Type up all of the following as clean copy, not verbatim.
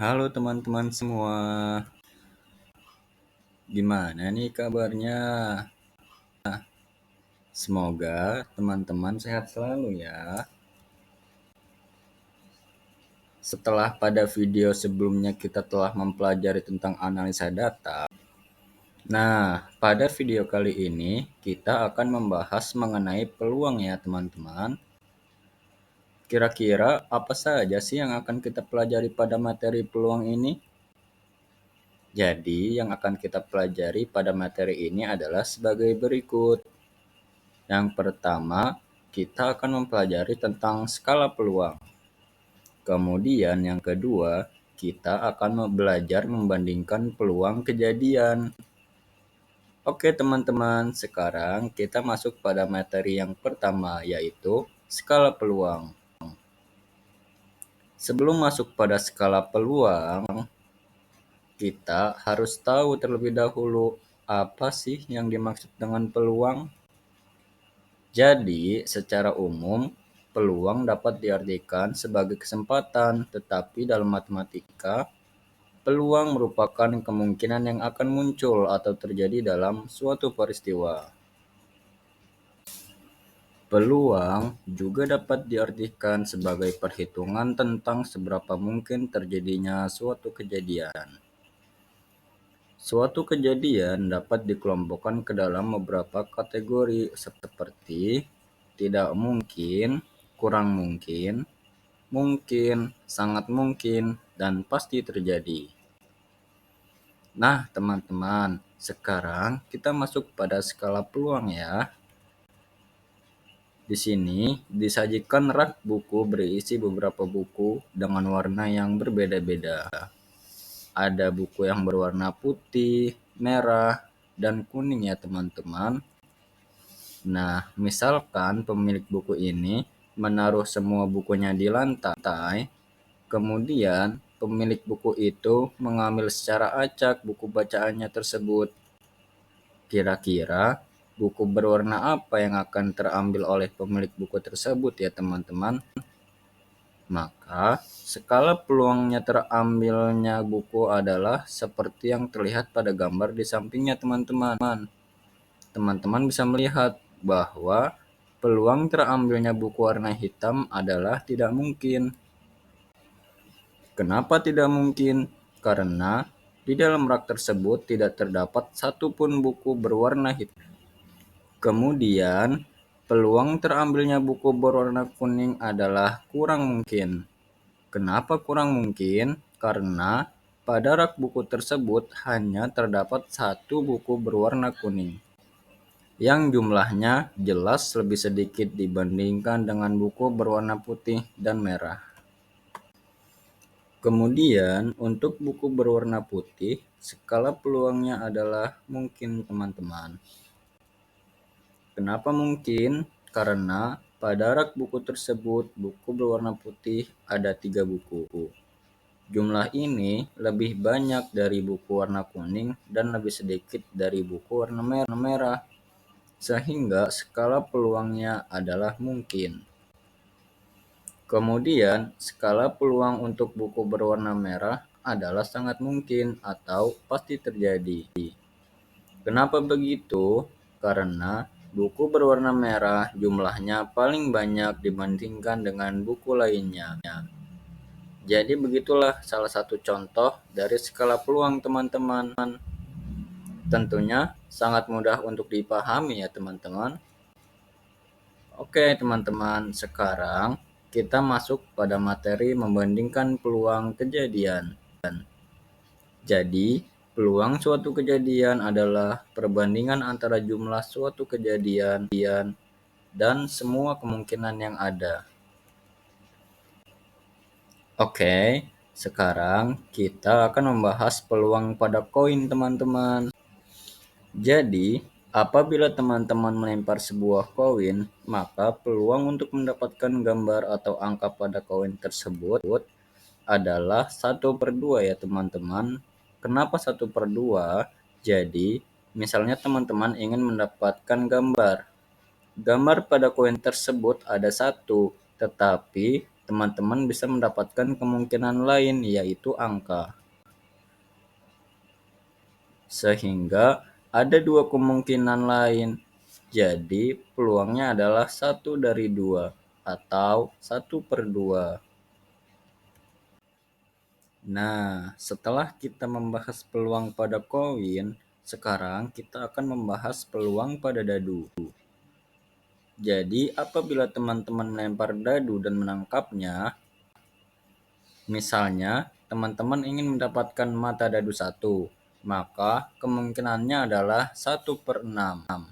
Halo teman-teman semua, gimana nih kabarnya? Semoga teman-teman sehat selalu ya. Setelah pada video sebelumnya kita telah mempelajari tentang analisa data. Nah, pada video kali ini kita akan membahas mengenai peluang ya teman-teman. Kira-kira apa saja sih yang akan kita pelajari pada materi peluang ini? Jadi, yang akan kita pelajari pada materi ini adalah sebagai berikut. Yang pertama, kita akan mempelajari tentang skala peluang. Kemudian yang kedua, kita akan belajar membandingkan peluang kejadian. Oke teman-teman, sekarang kita masuk pada materi yang pertama, yaitu skala peluang. Sebelum masuk pada skala peluang, kita harus tahu terlebih dahulu apa sih yang dimaksud dengan peluang. Jadi, secara umum, peluang dapat diartikan sebagai kesempatan, tetapi dalam matematika, peluang merupakan kemungkinan yang akan muncul atau terjadi dalam suatu peristiwa. Peluang juga dapat diartikan sebagai perhitungan tentang seberapa mungkin terjadinya suatu kejadian. Suatu kejadian dapat dikelompokkan ke dalam beberapa kategori seperti tidak mungkin, kurang mungkin, sangat mungkin, dan pasti terjadi. Nah, teman-teman, sekarang kita masuk pada skala peluang ya. Di sini disajikan rak buku berisi beberapa buku dengan warna yang berbeda-beda. Ada buku yang berwarna putih, merah, dan kuning ya teman-teman. Nah, misalkan pemilik buku ini menaruh semua bukunya di lantai, kemudian pemilik buku itu mengambil secara acak buku bacaannya tersebut. Kira-kira buku berwarna apa yang akan terambil oleh pemilik buku tersebut ya teman-teman? Maka skala peluangnya terambilnya buku adalah seperti yang terlihat pada gambar di sampingnya teman-teman. Teman-teman bisa melihat bahwa peluang terambilnya buku warna hitam adalah tidak mungkin. Kenapa tidak mungkin? Karena di dalam rak tersebut tidak terdapat satupun buku berwarna hitam. Kemudian, peluang terambilnya buku berwarna kuning adalah kurang mungkin. Kenapa kurang mungkin? Karena pada rak buku tersebut hanya terdapat satu buku berwarna kuning, yang jumlahnya jelas lebih sedikit dibandingkan dengan buku berwarna putih dan merah. Kemudian, untuk buku berwarna putih, skala peluangnya adalah mungkin teman-teman. Kenapa mungkin? Karena pada rak buku tersebut, buku berwarna putih ada 3 buku. Jumlah ini lebih banyak dari buku warna kuning dan lebih sedikit dari buku warna merah, sehingga skala peluangnya adalah mungkin. Kemudian, skala peluang untuk buku berwarna merah adalah sangat mungkin atau pasti terjadi. Kenapa begitu? Karena buku berwarna merah jumlahnya paling banyak dibandingkan dengan buku lainnya. Jadi begitulah salah satu contoh dari skala peluang teman-teman. Tentunya sangat mudah untuk dipahami ya teman-teman. Oke teman-teman, sekarang kita masuk pada materi membandingkan peluang kejadian. Jadi, peluang suatu kejadian adalah perbandingan antara jumlah suatu kejadian dan semua kemungkinan yang ada. Oke, sekarang kita akan membahas peluang pada koin teman-teman. Jadi, apabila teman-teman melempar sebuah koin, maka peluang untuk mendapatkan gambar atau angka pada koin tersebut adalah 1/2 ya teman-teman. Kenapa 1/2? Jadi, misalnya teman-teman ingin mendapatkan gambar. Gambar pada koin tersebut ada 1, tetapi teman-teman bisa mendapatkan kemungkinan lain, yaitu angka. Sehingga ada dua kemungkinan lain. Jadi peluangnya adalah 1/2 atau 1/2. Nah, setelah kita membahas peluang pada koin, sekarang kita akan membahas peluang pada dadu. Jadi apabila teman-teman melempar dadu dan menangkapnya, misalnya teman-teman ingin mendapatkan mata dadu 1, maka kemungkinannya adalah 1/6.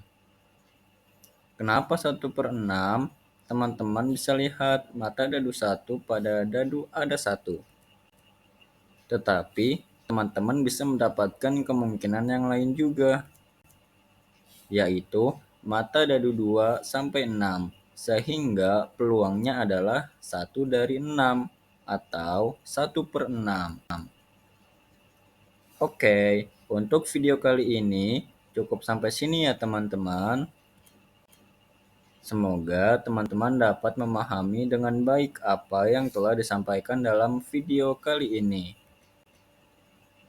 Kenapa 1/6? Teman-teman bisa lihat mata dadu 1 pada dadu ada 1. Tetapi teman-teman bisa mendapatkan kemungkinan yang lain juga, yaitu mata dadu 2 sampai 6, sehingga peluangnya adalah 1/6 atau 1/6. Oke, untuk video kali ini cukup sampai sini ya teman-teman. Semoga teman-teman dapat memahami dengan baik apa yang telah disampaikan dalam video kali ini.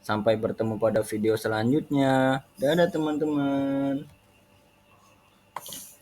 Sampai bertemu pada video selanjutnya. Dadah teman-teman.